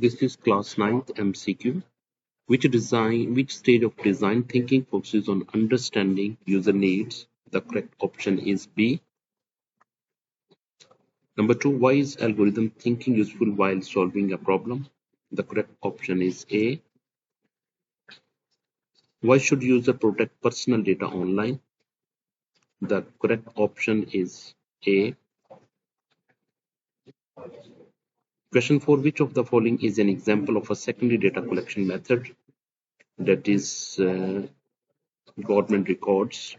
This is class 9th MCQ. Which stage of design thinking focuses on understanding user needs? The correct option is B. Number 2, why is algorithm thinking useful while solving a problem? The correct option is A. Why should user protect personal data online? The correct option is A. Question 4, which of the following is an example of a secondary data collection method? That is government records.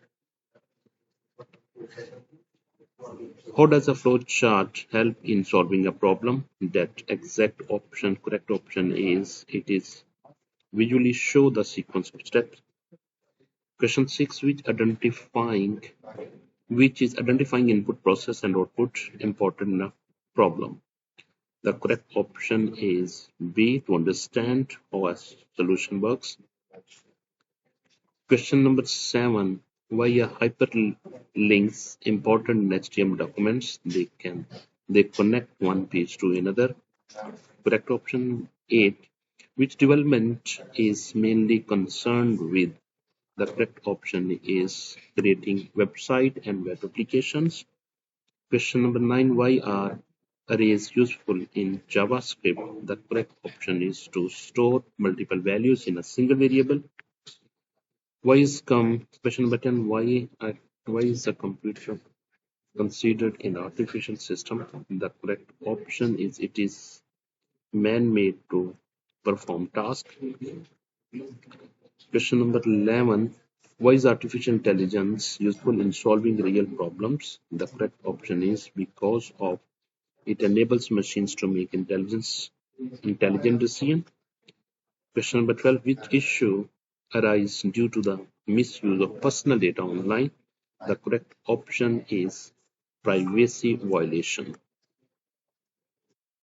How does a flow chart help in solving a problem? That correct option is it is visually show the sequence of steps. Question 6, which is identifying input, process and output important in a problem. The correct option is B, to understand how a solution works. Question number 7, why are hyperlinks important in HTML documents? They connect one page to another. Correct option 8, which development is mainly concerned with? The correct option is creating website and web applications. Question number 9, why are arrays useful in JavaScript? The correct option is to store multiple values in a single variable. Question number 10, why is a computer considered an artificial system? The correct option is it is man-made to perform tasks. Question number 11, why is artificial intelligence useful in solving real problems? The correct option is because of it enables machines to make intelligent decisions. Question number 12, which issue arise due to the misuse of personal data online? The correct option is privacy violation.